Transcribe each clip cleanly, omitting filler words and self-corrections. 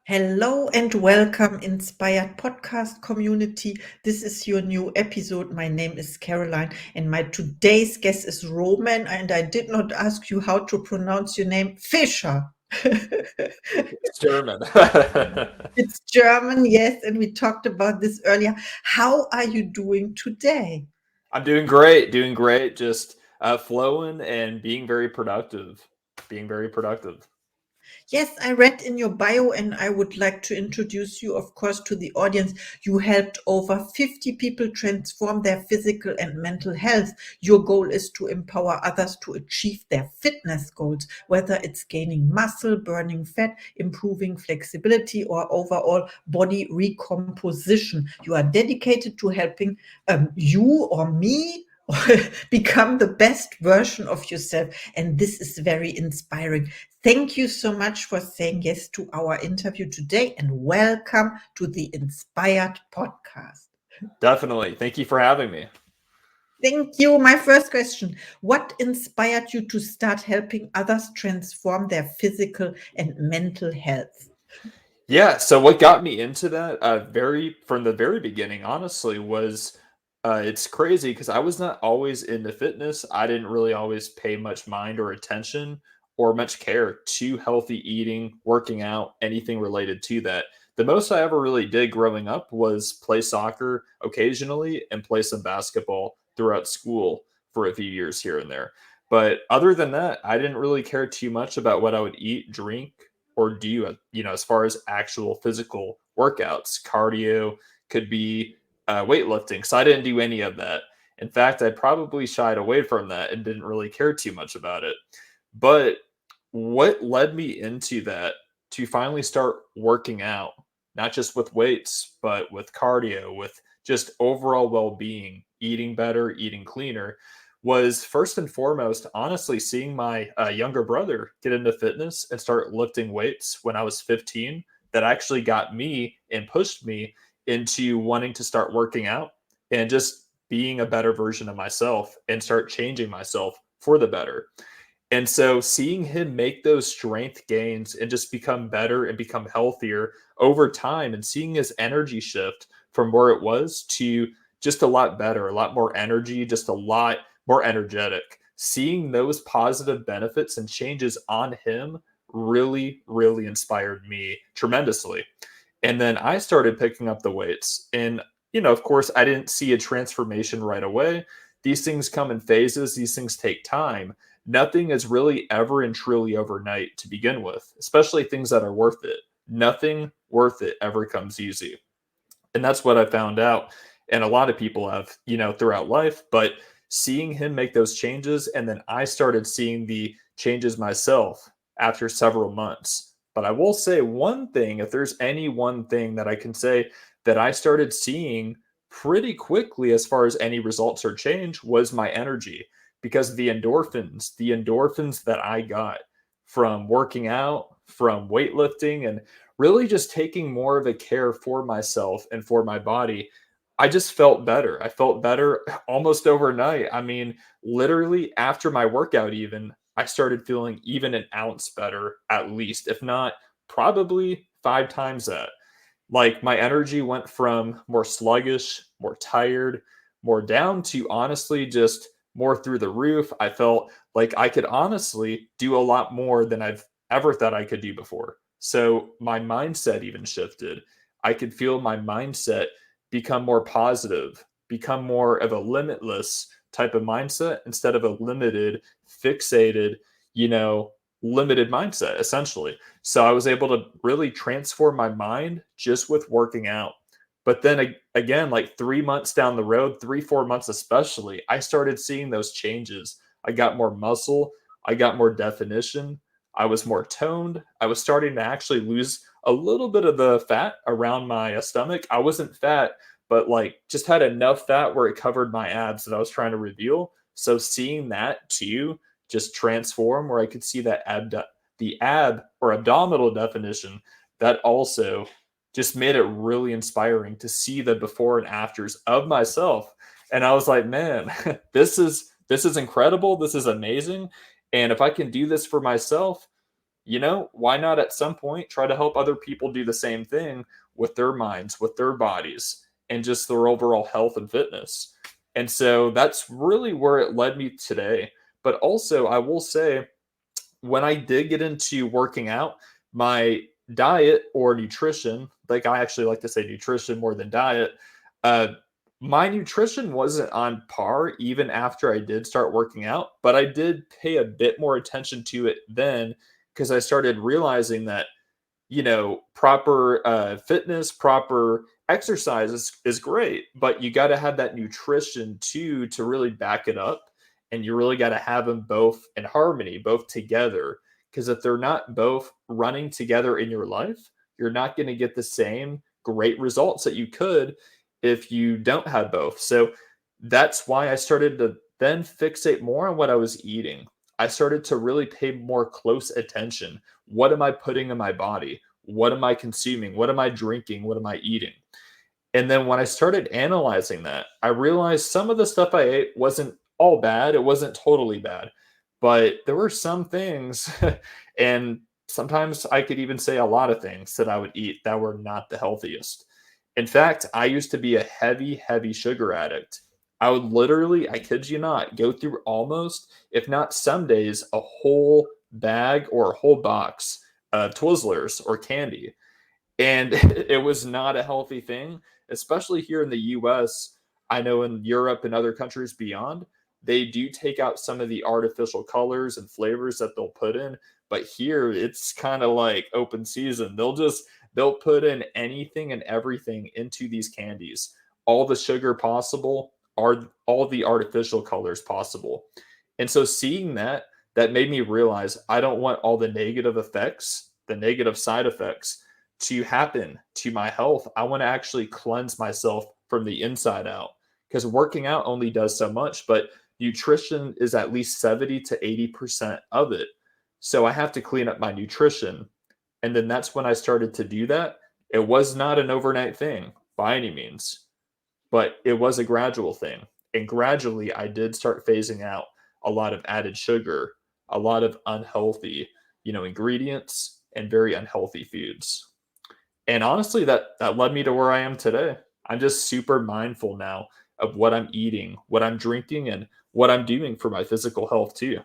Hello and welcome, Inspired Podcast community. This is your new episode. My name is Caroline, and my today's guest is Roman. And I did not ask you how to pronounce your name, Fischer. It's German. It's German, yes, and we talked about this earlier. How are you doing today? I'm doing great, doing great. Just flowing and being very productive. Being very productive. Yes, I read in your bio, and I would like to introduce you, of course, to the audience. You helped over 50 people transform their physical and mental health. Your goal is to empower others to achieve their fitness goals, whether it's gaining muscle, burning fat, improving flexibility, or overall body recomposition. You are dedicated to helping you or me become the best version of yourself. And this is very inspiring. Thank you so much for saying yes to our interview today and welcome to the Inspired Podcast. Definitely. Thank you for having me. Thank you. My first question: what inspired you to start helping others transform their physical and mental health? Yeah. So what got me into that, very from the very beginning, honestly, was it's crazy because I was not always into fitness. I didn't really always pay much mind or attention or much care to healthy eating, working out, anything related to that. The most I ever really did growing up was play soccer occasionally and play some basketball throughout school for a few years here and there. But other than that, I didn't really care too much about what I would eat, drink, or do, as far as actual physical workouts. Cardio could be weightlifting. So I didn't do any of that. In fact, I probably shied away from that and didn't really care too much about it. But what led me into that to finally start working out, not just with weights, but with cardio, with just overall well being, eating better, eating cleaner, was first and foremost, honestly, seeing my younger brother get into fitness and start lifting weights when I was 15. That actually got me and pushed me into wanting to start working out and just being a better version of myself and start changing myself for the better. And so seeing him make those strength gains and just become better and become healthier over time and seeing his energy shift from where it was to just a lot better, a lot more energy, just a lot more energetic. Seeing those positive benefits and changes on him really, really inspired me tremendously. And then I started picking up the weights. And, of course, I didn't see a transformation right away. These things come in phases, these things take time. Nothing is really ever and truly overnight to begin with, especially things that are worth it. Nothing worth it ever comes easy. And that's what I found out. And a lot of people have, throughout life. But seeing him make those changes, and then I started seeing the changes myself after several months. But I will say one thing, if there's any one thing that I can say that I started seeing pretty quickly as far as any results or change was my energy, because the endorphins that I got from working out, from weightlifting, and really just taking more of a care for myself and for my body, I just felt better. I felt better almost overnight. I mean, literally after my workout, even, I started feeling even an ounce better, at least, if not probably 5 times that. Like my energy went from more sluggish, more tired, more down to honestly just more through the roof. I felt like I could honestly do a lot more than I've ever thought I could do before. So my mindset even shifted. I could feel my mindset become more positive, become more of a limitless type of mindset instead of a limited, fixated, you know, limited mindset essentially. So I was able to really transform my mind just with working out. But then again, like 3 months down the road, 3, 4 months especially, I started seeing those changes. I got more muscle, I got more definition, I was more toned. I was starting to actually lose a little bit of the fat around my stomach. I wasn't fat, but like just had enough fat where it covered my abs that I was trying to reveal. So seeing that too just transform, where I could see that the ab or abdominal definition, that also just made it really inspiring to see the before and afters of myself. And I was like, man, this is incredible. This is amazing. And if I can do this for myself, why not at some point try to help other people do the same thing with their minds, with their bodies, and just their overall health and fitness? And so that's really where it led me today. But also, I will say, when I did get into working out, my diet or nutrition, like I actually like to say nutrition more than diet, uh, my nutrition wasn't on par even after I did start working out, but I did pay a bit more attention to it then because I started realizing that proper fitness, proper exercise is great, but you got to have that nutrition too to really back it up. And you really got to have them both in harmony, both together. Because if they're not both running together in your life, you're not going to get the same great results that you could if you don't have both. So that's why I started to then fixate more on what I was eating. I started to really pay more close attention. What am I putting in my body? What am I consuming? What am I drinking? What am I eating? And then when I started analyzing that, I realized some of the stuff I ate wasn't all bad. It wasn't totally bad, but there were some things, and sometimes I could even say a lot of things that I would eat that were not the healthiest. In fact, I used to be a heavy, heavy sugar addict. I would literally, I kid you not, go through almost, if not some days, a whole bag or a whole box of Twizzlers or candy. And it was not a healthy thing, especially here in the US. I know in Europe and other countries beyond, they do take out some of the artificial colors and flavors that they'll put in, but here it's kind of like open season. They'll put in anything and everything into these candies. All the sugar possible, are all the artificial colors possible. And so seeing that made me realize I don't want all the negative effects, the negative side effects to happen to my health. I want to actually cleanse myself from the inside out, because working out only does so much, but nutrition is at least 70 to 80% of it. So I have to clean up my nutrition. And then that's when I started to do that. It was not an overnight thing by any means, but it was a gradual thing. And gradually, I did start phasing out a lot of added sugar, a lot of unhealthy, ingredients and very unhealthy foods. And honestly, that led me to where I am today. I'm just super mindful now of what I'm eating, what I'm drinking, and what I'm doing for my physical health too.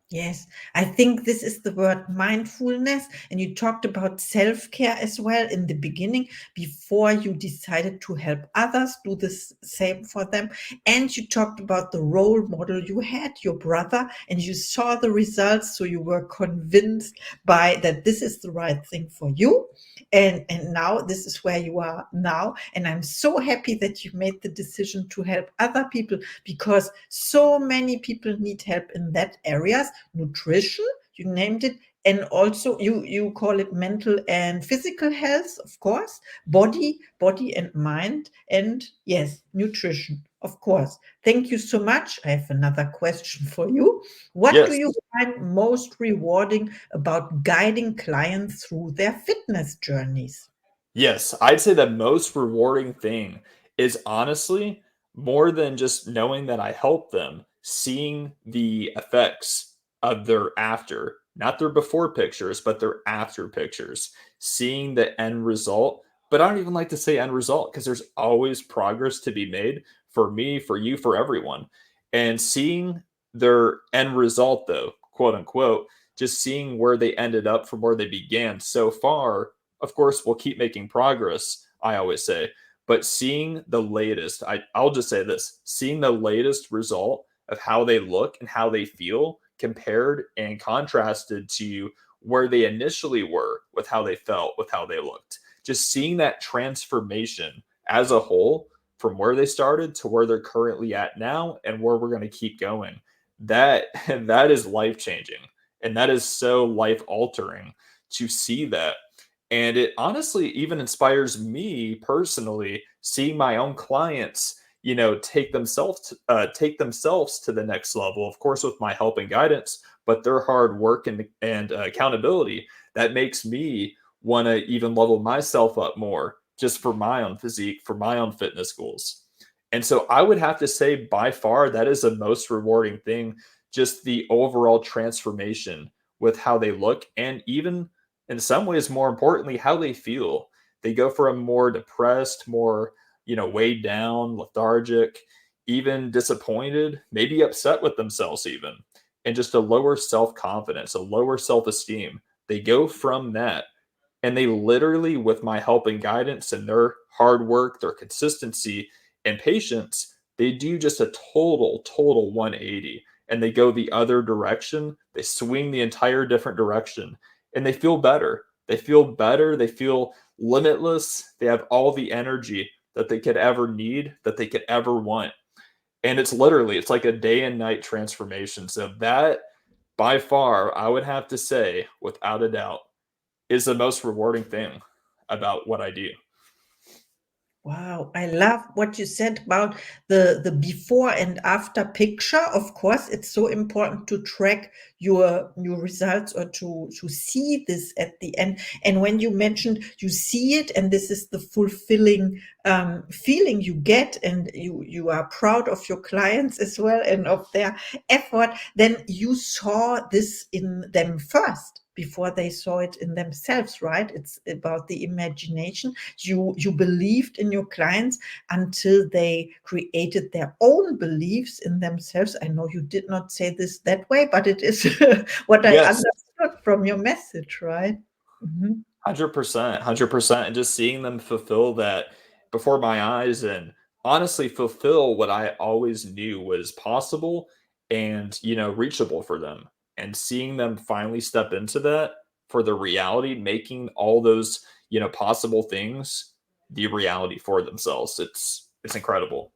Yes, I think this is the word mindfulness. And you talked about self care as well in the beginning, before you decided to help others do the same for them. And you talked about the role model you had, your brother, and you saw the results. So you were convinced by that this is the right thing for you. And now this is where you are now. And I'm so happy that you made the decision to help other people, because so many people need help in that areas. Nutrition, you named it, and also you call it mental and physical health, of course, body and mind, and yes, nutrition, of course. Thank you so much. I have another question for you. What do Yes. you find most rewarding about guiding clients through their fitness journeys? Yes, I'd say the most rewarding thing is honestly more than just knowing that I help them, seeing the effects of their after, not their before pictures, but their after pictures, seeing the end result. But I don't even like to say end result because there's always progress to be made for me, for you, for everyone. And seeing their end result, though, quote unquote, just seeing where they ended up from where they began so far. Of course, we'll keep making progress, I always say, but seeing the latest, I'll just say this, seeing the latest result of how they look and how they feel compared and contrasted to where they initially were with how they felt, with how they looked. Just seeing that transformation as a whole from where they started to where they're currently at now and where we're going to keep going. That that is life changing, and that is so life altering to see that. And it honestly even inspires me personally, seeing my own clients, take themselves to the next level. Of course, with my help and guidance, but their hard work and accountability that makes me want to even level myself up more, just for my own physique, for my own fitness goals. And so I would have to say, by far, that is the most rewarding thing, just the overall transformation with how they look, and even in some ways, more importantly, how they feel. They go from more depressed, more, weighed down, lethargic, even disappointed, maybe upset with themselves, even, and just a lower self confidence, a lower self esteem. They go from that, and they literally, with my help and guidance and their hard work, their consistency and patience, they do just a total 180, and they go the other direction. They swing the entire different direction, and they feel better. They feel better. They feel limitless. They have all the energy that they could ever need, that they could ever want. And it's like a day and night transformation. So that, by far, I would have to say, without a doubt, is the most rewarding thing about what I do. Wow, I love what you said about the before and after picture. Of course, it's so important to track your results, or to see this at the end. And when you mentioned you see it, and this is the fulfilling feeling you get, and you are proud of your clients as well and of their effort, then you saw this in them first before they saw it in themselves, right? It's about the imagination. You believed in your clients until they created their own beliefs in themselves. I know you did not say this that way, but it is what I Yes, understood from your message, right? Mhm. 100%, 100%. And just seeing them fulfill that before my eyes, and honestly fulfill what I always knew was possible and, reachable for them. And seeing them finally step into that for the reality, making all those, possible things the reality for themselves. It's incredible.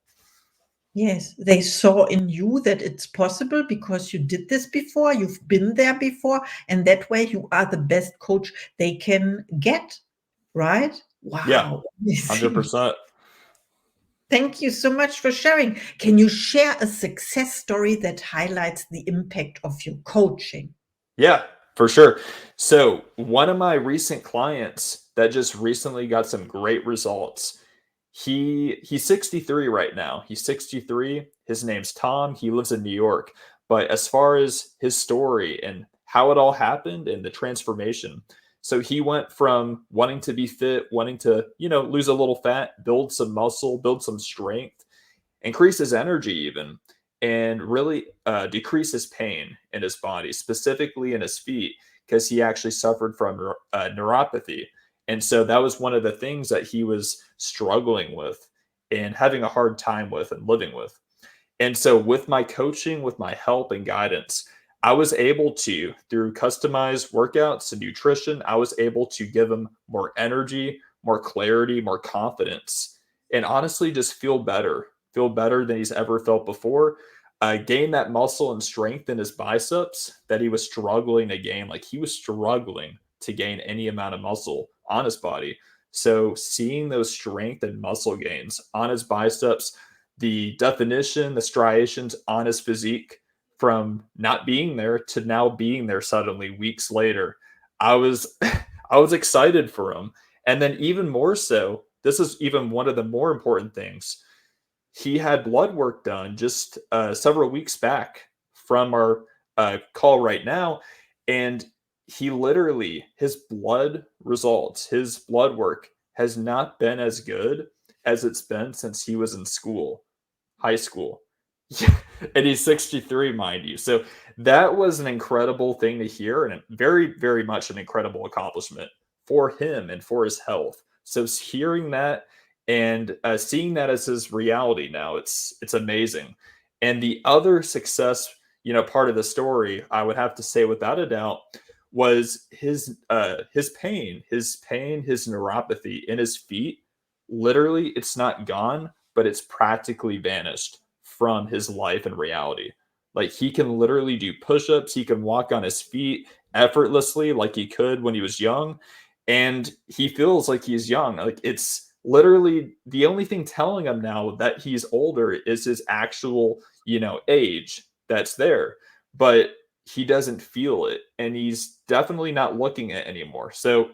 Yes, they saw in you that it's possible because you did this before, you've been there before, and that way you are the best coach they can get, right? Yeah, Wow, amazing. 100%. Thank you so much for sharing. Can you share a success story that highlights the impact of your coaching? Yeah, for sure. So, one of my recent clients that just recently got some great results. He's 63 right now. He's 63. His name's Tom. He lives in New York. But as far as his story and how it all happened and the transformation, so he went from wanting to be fit, wanting to, lose a little fat, build some muscle, build some strength, increase his energy even, and really decrease his pain in his body, specifically in his feet, because he actually suffered from neuropathy. And so that was one of the things that he was struggling with and having a hard time with and living with. And so with my coaching, with my help and guidance, I was able to, through customized workouts and nutrition, I was able to give him more energy, more clarity, more confidence, and honestly just feel better than he's ever felt before. Gain that muscle and strength in his biceps that he was struggling to gain. Like he was struggling to gain any amount of muscle on his body. So seeing those strength and muscle gains on his biceps, the definition, the striations on his physique from not being there to now being there suddenly weeks later. I was I was excited for him. And then even more so, this is even one of the more important things. He had blood work done just several weeks back from our call right now, and he literally, his blood results, his blood work has not been as good as it's been since he was in school, high school. And he's 63, mind you. So that was an incredible thing to hear, and very much an incredible accomplishment for him and for his health. So hearing that and seeing that as his reality now, it's amazing. And the other success, part of the story, I would have to say without a doubt, was his pain, his neuropathy in his feet. Literally, it's not gone, but it's practically vanished from his life and reality. Like he can literally do push-ups, he can walk on his feet effortlessly like he could when he was young, and he feels like he's young. Like it's literally the only thing telling him now that he's older is his actual, age that's there. But he doesn't feel it, and he's definitely not looking at it anymore. So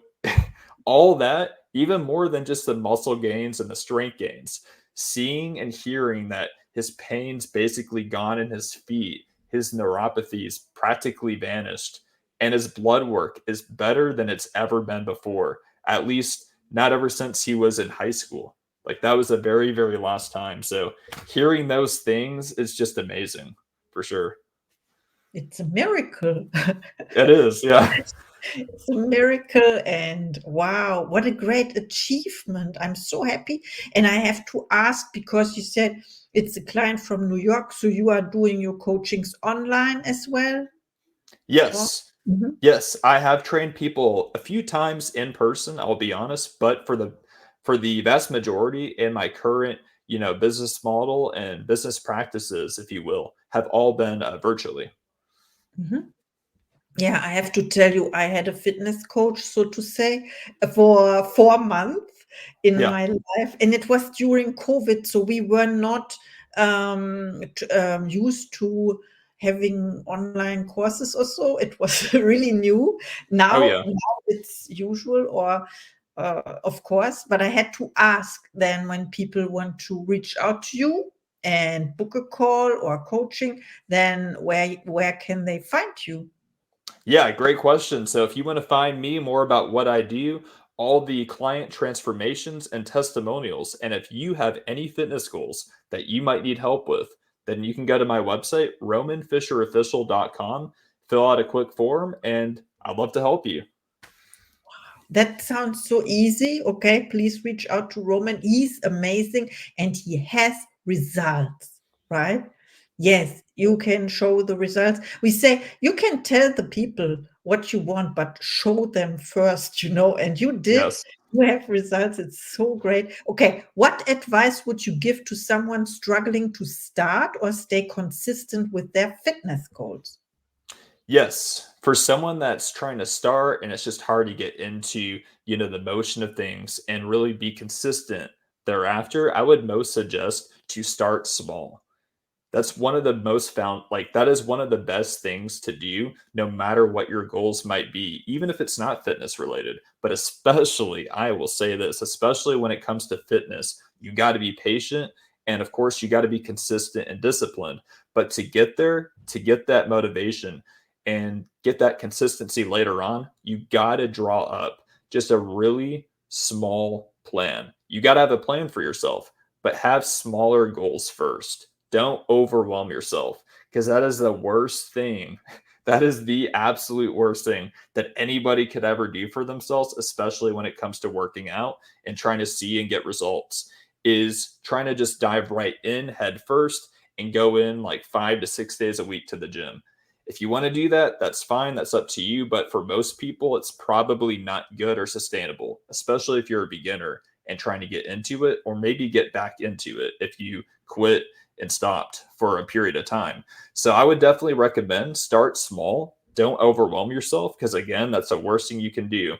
all that, even more than just the muscle gains and the strength gains, seeing and hearing that his pain's basically gone in his feet, his neuropathy's practically vanished, and his blood work is better than it's ever been before, at least not ever since he was in high school. Like that was the very, very last time. So hearing those things is just amazing for sure. It's a miracle. It is. Yeah. It's a miracle, and wow, what a great achievement. I'm so happy. And I have to ask, because you said it's a client from New York, so you are doing your coachings online as well? Or- Yes. Mhm. Yes, I have trained people a few times in person, I'll be honest, but for the vast majority in my current, business model and business practices, if you will, have all been virtually. Mhm. Yeah, I have to tell you, I had a fitness coach, so to say, for 4 months in Yeah. my life, and it was during COVID, so we were not used to having online courses or so. It was really new. Oh Now, yeah. now it's usual, or of course, but I had to ask then when people want to reach out to you and book a call or coaching, then where can they find you? Yeah, great question. So if you want to find me more about what I do, all the client transformations and testimonials, and if you have any fitness goals that you might need help with, then you can go to my website, romanfisherofficial.com, fill out a quick form, and I'd love to help you. That sounds so easy. Okay, please reach out to Roman. He's amazing and he has results, right? Yes, you can show the results. We say you can tell the people what you want, but show them first, and you did. Yes. You have results. It's so great. Okay, what advice would you give to someone struggling to start or stay consistent with their fitness goals? Yes, for someone that's trying to start and it's just hard to get into, the motion of things and really be consistent thereafter, I would most suggest to start small. That's one of the most found like that is one of the best things to do no matter what your goals might be, even if it's not fitness related. But especially, I will say this, especially when it comes to fitness, you got to be patient and of course you got to be consistent and disciplined. But to get there, to get that motivation and get that consistency later on, you got to draw up just a really small plan. You got to have a plan for yourself, but have smaller goals first. Don't overwhelm yourself because that is the worst thing. That is the absolute worst thing that anybody could ever do for themselves, especially when it comes to working out and trying to see and get results, is trying to just dive right in head first and go in like 5 to 6 days a week to the gym. If you want to do that, that's fine. That's up to you. But for most people, it's probably not good or sustainable, especially if you're a beginner and trying to get into it or maybe get back into it if you quit and stopped for a period of time. So I would definitely recommend start small. Don't overwhelm yourself because, again, that's the worst thing you can do.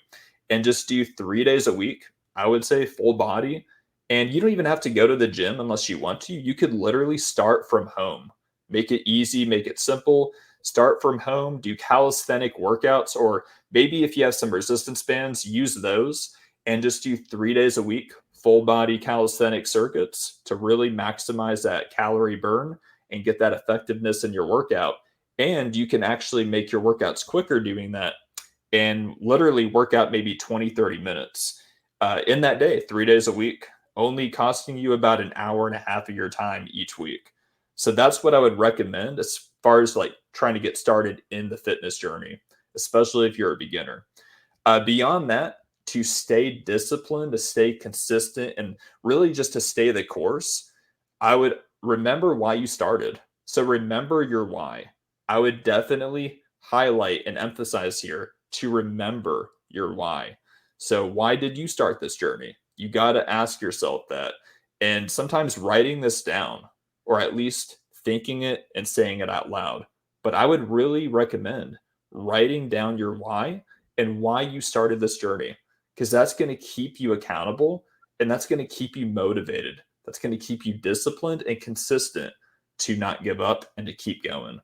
And just do 3 days a week. I would say full body. And you don't even have to go to the gym unless you want to. You could literally start from home. Make it easy, make it simple. Start from home, do calisthenic workouts, or maybe if you have some resistance bands, use those and just do 3 days a week, full body calisthenic circuits to really maximize that calorie burn and get that effectiveness in your workout. And you can actually make your workouts quicker doing that and literally work out maybe 20, 30 minutes in that day, 3 days a week, only costing you about an hour and a half of your time each week. So that's what I would recommend as far as like trying to get started in the fitness journey, especially if you're a beginner. Beyond that, to stay disciplined, to stay consistent, and really just to stay the course, I would remember why you started. So remember your why. I would definitely highlight and emphasize here to remember your why. So, why did you start this journey? You got to ask yourself that. And sometimes writing this down, or at least thinking it and saying it out loud. But I would really recommend writing down your why and why you started this journey because that's going to keep you accountable and that's going to keep you motivated. That's going to keep you disciplined and consistent to not give up and to keep going.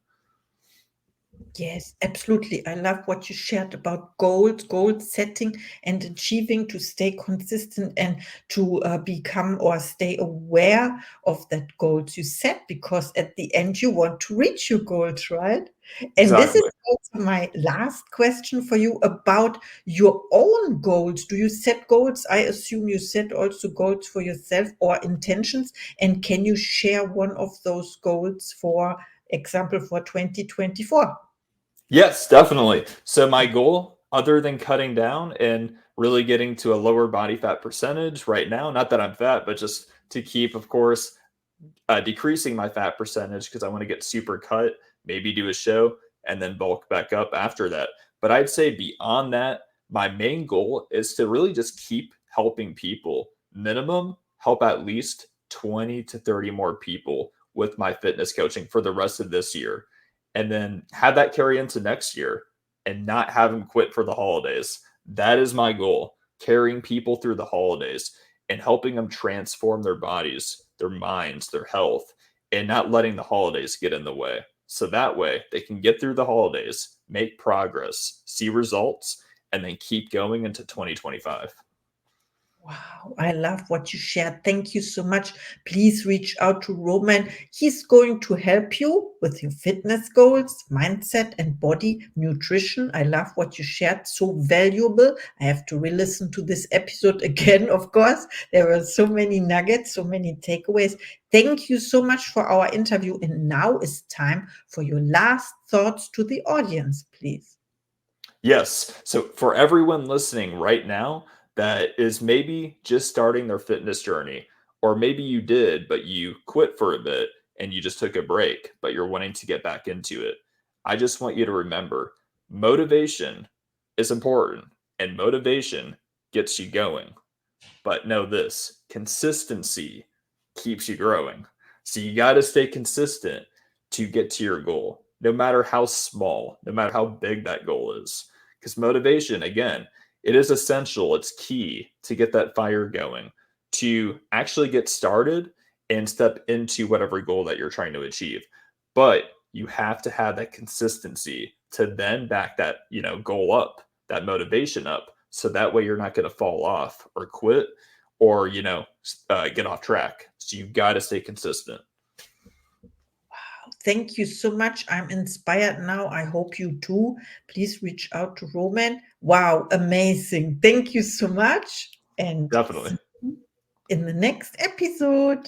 Yes, absolutely. I love what you shared about goals, goal setting and achieving to stay consistent and to become or stay aware of that goals you set, because at the end you want to reach your goals, right? And this is Exactly. also my last question for you about your own goals. Do you set goals? I assume you set also goals for yourself or intentions. And can you share one of those goals, for example, for 2024? Yes, definitely. So my goal, other than cutting down and really getting to a lower body fat percentage right now, not that I'm fat, but just to keep, of course, decreasing my fat percentage because I want to get super cut, maybe do a show, and then bulk back up after that. But I'd say beyond that, my main goal is to really just keep helping people. Minimum, help at least 20 to 30 more people with my fitness coaching for the rest of this year. And then have that carry into next year and not have them quit for the holidays. That is my goal, carrying people through the holidays and helping them transform their bodies, their minds, their health, and not letting the holidays get in the way. So that way they can get through the holidays, make progress, see results, and then keep going into 2025. Wow, I love what you shared. Thank you so much. Please reach out to Roman. He's going to help you with your fitness goals, mindset, and body nutrition. I love what you shared. So valuable. I have to re listen to this episode again, of course. There were so many nuggets, so many takeaways. Thank you so much for our interview. And now is time for your last thoughts to the audience, please. Yes. So for everyone listening right now that is maybe just starting their fitness journey, or maybe you did, but you quit for a bit and you just took a break, but you're wanting to get back into it, I just want you to remember motivation is important and motivation gets you going. But know this consistency keeps you growing. So you got to stay consistent to get to your goal, no matter how small, no matter how big that goal is. Because motivation, again, it is essential, it's key to get that fire going, to actually get started and step into whatever goal that you're trying to achieve. But you have to have that consistency to then back that, goal up, that motivation up. So that way you're not going to fall off or quit or get off track. So you got to stay consistent. Thank you so much. I'm inspired now. I hope you too. Please reach out to Roman. Wow, amazing. Thank you so much. And Definitely. see you in the next episode.